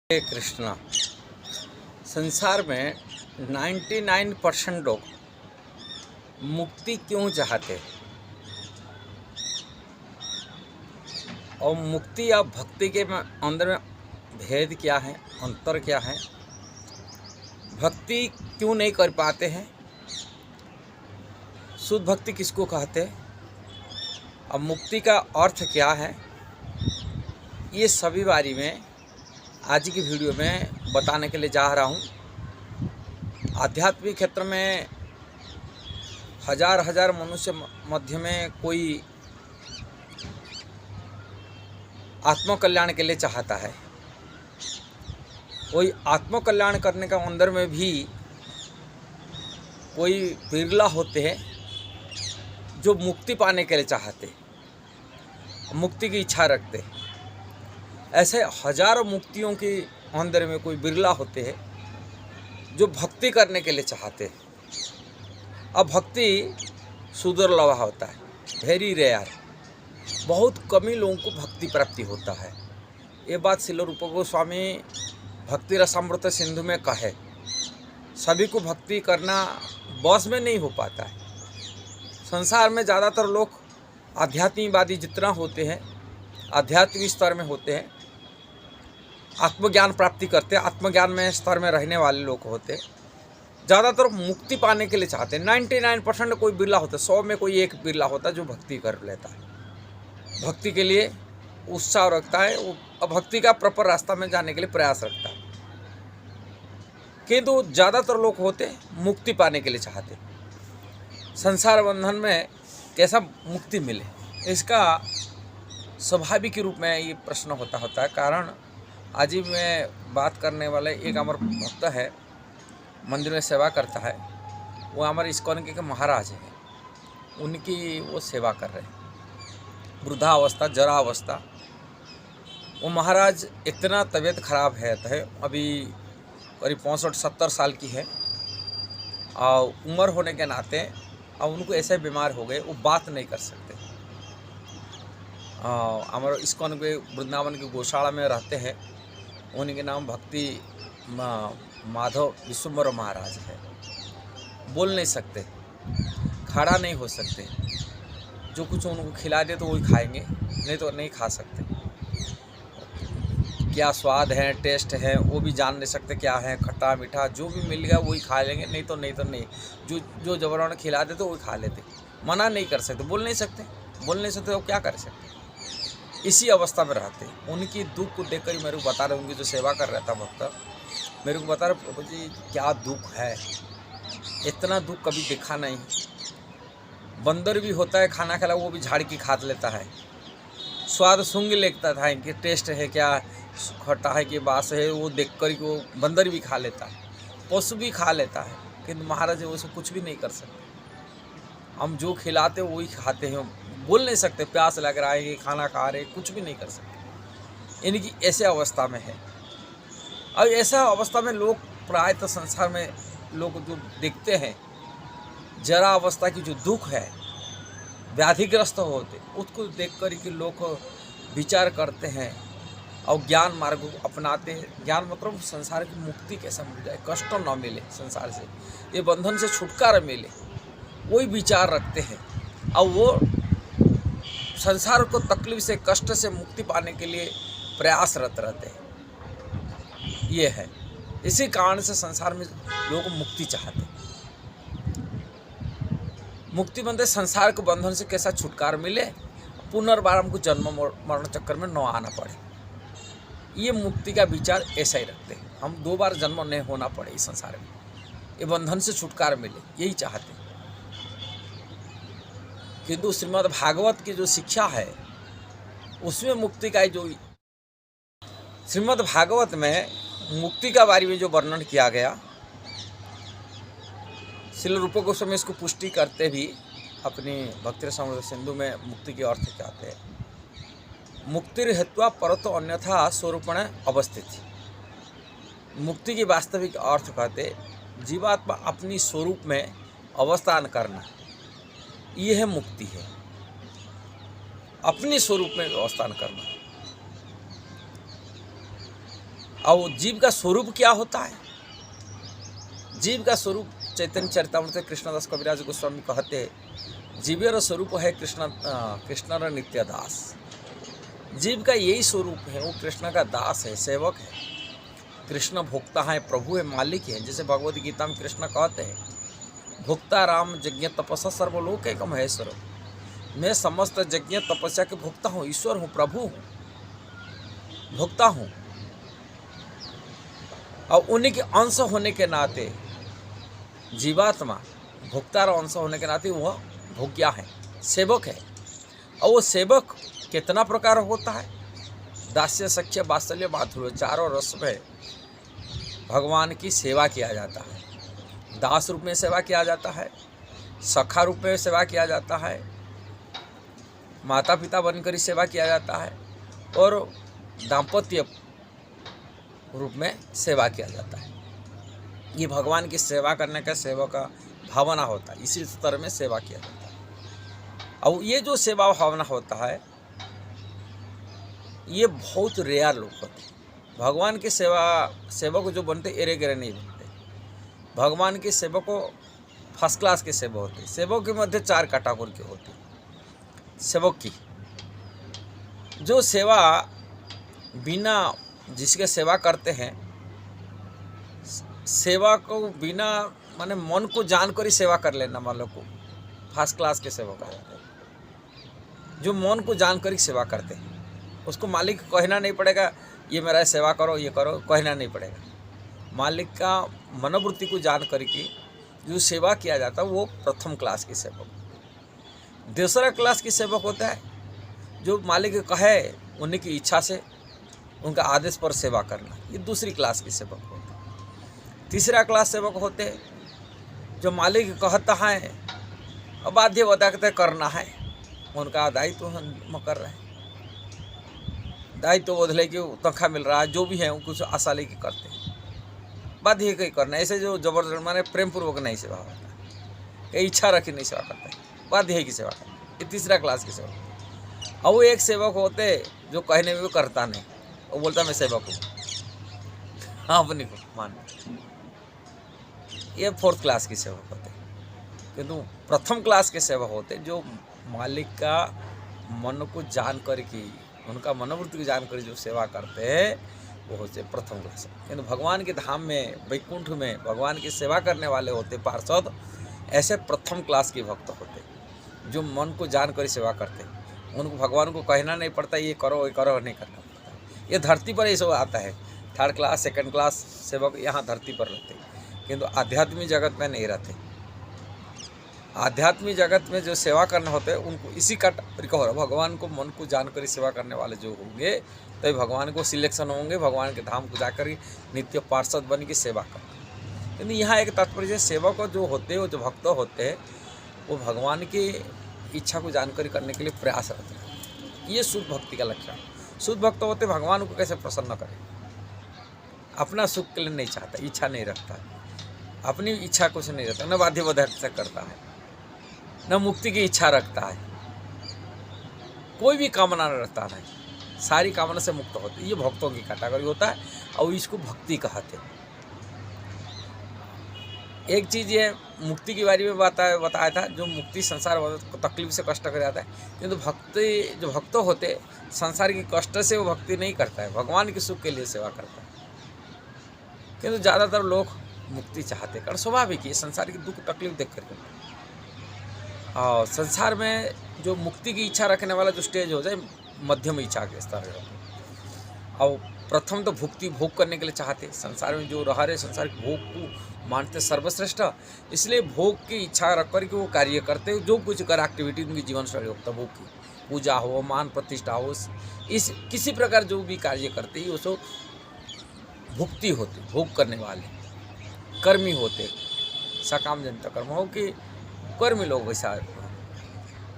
हरे कृष्णा। संसार में 99% लोग मुक्ति क्यों चाहते, और मुक्ति या भक्ति के अंदर में भेद क्या है, अंतर क्या है, भक्ति क्यों नहीं कर पाते हैं, शुद्ध भक्ति किसको कहते हैं, अब मुक्ति का अर्थ क्या है, ये सभी बारे में आज की वीडियो में बताने के लिए जा रहा हूँ। आध्यात्मिक क्षेत्र में हजार हजार मनुष्य मध्य में कोई आत्मकल्याण के लिए चाहता है, कोई आत्मकल्याण करने का अंदर में भी कोई बिरला होते हैं जो मुक्ति पाने के लिए चाहते, मुक्ति की इच्छा रखते। ऐसे हजारों मुक्तियों के अंदर में कोई बिरला होते हैं जो भक्ति करने के लिए चाहते। अब भक्ति सुदुर्लभ होता है, वेरी रेयर, बहुत कम ही लोगों को भक्ति प्राप्ति होता है। ये बात श्रील रूप गोस्वामी भक्ति रसामृत सिंधु में कहे, सभी को भक्ति करना बस में नहीं हो पाता है। संसार में ज़्यादातर लोग आध्यात्मिकवादी जितना होते हैं, आध्यात्मिक स्तर में होते हैं, आत्मज्ञान प्राप्ति करते हैं, आत्मज्ञान में स्तर में रहने वाले लोग होते हैं, ज़्यादातर मुक्ति पाने के लिए चाहते हैं। 99% कोई बिरला होता है, 100 में कोई एक बिरला होता है जो भक्ति कर लेता है, भक्ति के लिए उत्साह रखता है, वो भक्ति का प्रॉपर रास्ता में जाने के लिए प्रयास रखता है। किंतु ज़्यादातर लोग होते मुक्ति पाने के लिए चाहते। संसार बंधन में कैसा मुक्ति मिले, इसका स्वाभाविक रूप में ये प्रश्न होता है। कारण आज ही मैं बात करने वाले एक हमारे भक्त है, मंदिर में सेवा करता है, वो हमारे इस्कॉन के महाराज हैं, उनकी वो सेवा कर रहे हैं। वृद्धावस्था, जरा अवस्था, वो महाराज इतना तबीयत खराब है, अभी करीब 65-70 साल की है, और उम्र होने के नाते और उनको ऐसे बीमार हो गए वो बात नहीं कर सकते। हमारे इस्कॉन के वृंदावन के गौशाला में रहते हैं, उनके नाम भक्ति माधव विश्वम्भर महाराज है। बोल नहीं सकते, खड़ा नहीं हो सकते, जो कुछ उनको खिला दे तो वही खाएंगे, नहीं तो नहीं खा सकते। क्या स्वाद है, टेस्ट है, वो भी जान नहीं सकते क्या है, खट्टा मीठा जो भी मिल गया वही खा लेंगे, नहीं तो नहीं। जो जबरन खिला दे तो वही खा लेते, मना नहीं कर सकते, बोल नहीं सकते तो क्या कर सकते। इसी अवस्था में रहते। उनकी दुख को देखकर ही मेरे को बता रहे, उनकी जो सेवा कर रहा था भक्त मेरे को बता रहे, प्रभु जी क्या दुख है, इतना दुख कभी देखा नहीं। बंदर भी होता है, खाना खिला वो भी झाड़ की खा लेता है, स्वाद सूंघ लेता था, इनके टेस्ट है क्या, खट्टा है कि बास है, वो देख कर को बंदर भी खा लेता है, पशु भी खा लेता है। किंतु महाराज वो सब कुछ भी नहीं कर सकते। हम जो खिलाते वही खाते हैं, बोल नहीं सकते, प्यास लग रहा है, खाना खा रहे, कुछ भी नहीं कर सकते। इनकी ऐसे अवस्था में है। अब ऐसा अवस्था में लोग प्रायतः संसार में लोग जो देखते हैं, जरा अवस्था की जो दुख है, व्याधिग्रस्त होते, उसको देख कर कि लोग विचार करते हैं और ज्ञान मार्ग को अपनाते हैं। ज्ञान मतलब संसार की मुक्ति कैसा मिल जाए, कष्ट न मिले, संसार से ये बंधन से छुटकारा मिले, वही विचार रखते हैं, और वो संसार को तकलीफ से, कष्ट से मुक्ति पाने के लिए प्रयासरत रहते हैं। ये है, इसी कारण से संसार में लोग मुक्ति चाहते हैं। मुक्ति बनते संसार के बंधन से कैसा छुटकारा मिले, पुनर्बार हमको जन्म मरण चक्कर में न आना पड़े, ये मुक्ति का विचार ऐसा ही रखते हैं। हम 2 बार जन्म नहीं होना पड़े इस संसार में, ये बंधन से छुटकारा मिले, यही चाहते हैं। किंतु श्रीमद् भागवत की जो शिक्षा है उसमें मुक्ति का जो श्रीमद् भागवत में मुक्ति का बारे में जो वर्णन किया गया, श्रील रूप गोस्वामी इसको पुष्टि करते भी अपनी भक्ति रसामृत सिंधु में मुक्ति के अर्थ कहते हैं। मुक्तिर हेत्वा परतो अन्यथा स्वरूपण अवस्थित। मुक्ति की वास्तविक अर्थ कहते जीवात्मा अपनी स्वरूप में अवस्थान करना, ये है मुक्ति है, अपने स्वरूप में अवस्थान करना। और जीव का स्वरूप क्या होता है? जीव का स्वरूप चैतन्य चरितामृत कृष्णदास कविराज गोस्वामी कहते हैं, जीवेर स्वरूप है कृष्ण नित्य दास। जीव का यही स्वरूप है, वो कृष्ण का दास है, सेवक है। कृष्ण भोक्ता है, प्रभु है, मालिक है। जैसे भगवद गीता में कृष्ण कहते हैं, भोक्ता राम यज्ञ तपस्या सर्वलोक एकम महेश्वर। मैं समस्त यज्ञ तपस्या के भोक्ता हूँ, ईश्वर हूँ, प्रभु हूँ, भोक्ता हूँ। और उन्हीं के अंश होने के नाते जीवात्मा भोक्ता और अंश होने के नाते वह भोग्या है, सेवक है। और वो सेवक कितना प्रकार होता है? दास्य सख्य वात्सल्य माधुर्य, चारों रस में भगवान की सेवा किया जाता है। दास रूप में सेवा किया जाता है, सखा रूप में सेवा किया जाता है, माता पिता बनकर ही सेवा किया जाता है, और दाम्पत्य रूप में सेवा किया जाता है। ये भगवान की सेवा करने का सेवा का भावना होता है, इसी स्तर में सेवा किया जाता है। और ये जो सेवा भावना होता है, ये बहुत रेयर लोग होते हैं। भगवान की सेवक जो बनते एरे गिरे नहीं बनते। भगवान की सेवक को फर्स्ट क्लास के सेवक होते हैं। सेवक के मध्य 4 कैटेगरी के होते हैं। सेवक की जो सेवा बिना जिसके सेवा करते हैं, सेवा को बिना माने मन को जानकर ही सेवा कर लेना वालों को फर्स्ट क्लास के सेवक कहा जाता है। जो मन को जानकर ही सेवा करते हैं, उसको मालिक कहना नहीं पड़ेगा ये मेरा सेवा करो, ये करो, कहना नहीं पड़ेगा। मालिक का मनोवृत्ति को जान करके जो सेवा किया जाता है वो प्रथम क्लास की सेवक। दूसरा क्लास की सेवक होता है जो मालिक कहे उन्हीं की इच्छा से उनका आदेश पर सेवा करना, ये दूसरी क्लास की सेवक होते हैं। तीसरा क्लास सेवक होते हैं जो मालिक कहता है और बाध्य बताते करना है, उनका दायित्व हम कर रहे हैं, दायित्व बदले कि तनख्वाह मिल रहा है, जो भी है वो कुछ आशा लेके करते हैं, बाध्य कहीं करना। ऐसे जो जबरदस्त माने प्रेम पूर्वक नहीं सेवा होता है, कहीं इच्छा रखी नहीं सेवा करता है, बाध्य की सेवा करता है। ये तीसरा क्लास की सेवा। और वो एक सेवक होते जो कहने में भी करता नहीं, वो बोलता मैं सेवक हूँ, हाँ अपनी को मान। ये फोर्थ क्लास की सेवक होते हैं। किंतु प्रथम क्लास के सेवक होते जो मालिक का मन को जान कर की, उनका मनोवृत्ति को जानकर जो सेवा करते हैं वो होते प्रथम क्लास। किंतु भगवान के धाम में, वैकुंठ में भगवान की सेवा करने वाले होते पार्षद, ऐसे प्रथम क्लास के भक्त होते जो मन को जानकर ही सेवा करते हैं। उनको भगवान को कहना नहीं पड़ता ये करो नहीं करना पड़ता। ये धरती पर ये सब आता है। थर्ड क्लास सेकंड क्लास सेवक यहाँ धरती पर रहते, किंतु आध्यात्मिक जगत में नहीं रहते। आध्यात्मिक जगत में जो सेवा करना होते हैं उनको इसी का रिकवर, भगवान को मन को जानकर सेवा करने वाले जो होंगे तो भगवान को सिलेक्शन होंगे, भगवान के धाम को जाकर नित्य पार्षद बन के सेवा करते। लेकिन यहाँ एक तात्पर्य सेवक जो होते हैं, वो जो भक्त होते हैं, वो भगवान की इच्छा को जानकारी करने के लिए प्रयास रहते हैं। ये शुद्ध भक्ति का लक्षण। शुद्ध भक्त होते भगवान को कैसे प्रसन्न करें, अपना सुख के लिए नहीं चाहता, इच्छा नहीं रखता, अपनी इच्छा कुछ नहीं रखता, न बाध्य बधाई करता है, न मुक्ति की इच्छा रखता है, कोई भी कामना न रखता है, सारी कामना से मुक्त होते। ये भक्तों की कैटेगरी होता है और इसको भक्ति कहते हैं। एक चीज़ ये मुक्ति के बारे में बताया था, जो मुक्ति संसार तकलीफ से कष्ट कर जाता है, किंतु भक्ति जो भक्त होते संसार की कष्ट से वो भक्ति नहीं करता है, भगवान के सुख के लिए सेवा करता है। किंतु ज़्यादातर लोग मुक्ति चाहते, कारण स्वाभाविक है संसार की दुख तकलीफ देख करके। और संसार में जो मुक्ति की इच्छा रखने वाला जो स्टेज हो जाए मध्यम इच्छा के स्तर है। और प्रथम तो भुक्ति भोग करने के लिए चाहते, संसार में जो रह रहे संसार के भोग को मानते सर्वश्रेष्ठ, इसलिए भोग की इच्छा रख कर के वो कार्य करते, जो कुछ कर एक्टिविटी उनकी जीवन शैली होता, भोग की पूजा हो, मान प्रतिष्ठा हो, इस किसी प्रकार जो भी कार्य करते ही उसको भुक्ति होती, भोग करने वाले कर्मी होते। सकाम जनता कर्म हो कि कर्मी लोग वैसा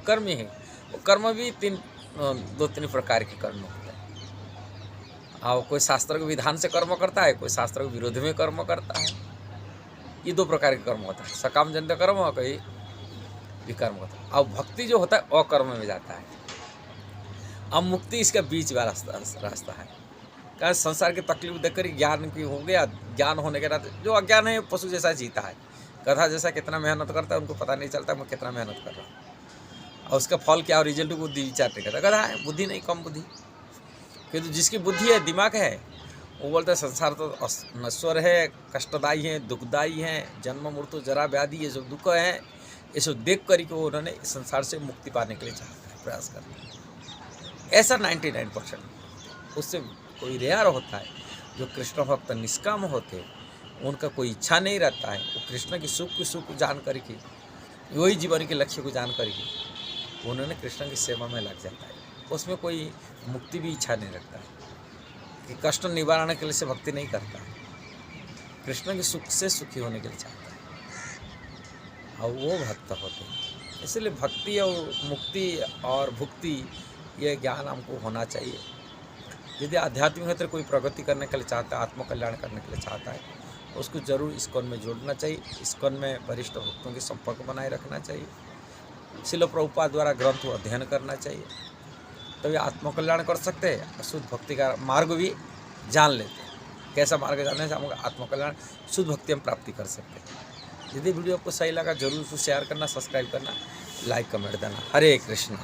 कर्मी है। वो कर्म भी दो तीन प्रकार के कर्म होते हैं। और कोई शास्त्र के विधान से कर्म करता है, कोई शास्त्र के विरोध में कर्म करता है। ये 2 प्रकार के कर्म होता है, सकाम जनता कर्म और कोई विकर्म होता है। और भक्ति जो होता है अकर्म में जाता है। अब मुक्ति इसका बीच वाला रास्ता है। क्या संसार की तकलीफ देखकर ही ज्ञान की हो गया। ज्ञान होने के नाते जो अज्ञान है पशु जैसा जीता है, गधा जैसा कितना मेहनत करता है उनको पता नहीं चलता मैं कितना मेहनत कर रहा हूँ, और उसका फल क्या और रिजल्ट बुद्धि विचार नहीं करता। गधा है, बुद्धि नहीं, कम बुद्धि। क्योंकि जिसकी बुद्धि है, दिमाग है, वो बोलता है संसार तो नश्वर है, कष्टदायी है, दुखदायी है, जन्म मृत्यु जरा व्याधि ये जो दुख है, ये सब देख कर के उन्होंने संसार से मुक्ति पाने के लिए चाहता है, प्रयास करते हैं। ऐसा 99%। उससे कोई रेयर होता है जो कृष्ण भक्त निष्काम होते, उनका कोई इच्छा नहीं रहता है, वो कृष्ण की सुख जान करके, वही जीवन के लक्ष्य को जान करके उन्होंने कृष्ण की सेवा में लग जाता है। उसमें कोई मुक्ति भी इच्छा नहीं रखता है कि कष्ट निवारण के लिए से भक्ति नहीं करता है, कृष्ण के सुख से सुखी होने के लिए चाहता है, और वो भक्त होते हैं। इसलिए भक्ति और मुक्ति और भुक्ति ये ज्ञान हमको होना चाहिए। यदि आध्यात्मिक क्षेत्र कोई प्रगति करने के लिए चाहता है, आत्मकल्याण करने के लिए चाहता है, उसको जरूर इस्कॉन में जोड़ना चाहिए। इस्कॉन में वरिष्ठ भक्तों के संपर्क बनाए रखना चाहिए। श्रील प्रभुपाद द्वारा ग्रंथ अध्ययन करना चाहिए, तभी आत्मकल्याण कर सकते हैं। शुद्ध भक्ति का मार्ग भी जान लेते हैं। कैसा मार्ग जानने से हम आत्मकल्याण शुद्ध भक्ति हम प्राप्ति कर सकते हैं। यदि वीडियो आपको सही लगा जरूर उसको शेयर करना, सब्सक्राइब करना, लाइक कमेंट देना। हरे कृष्ण।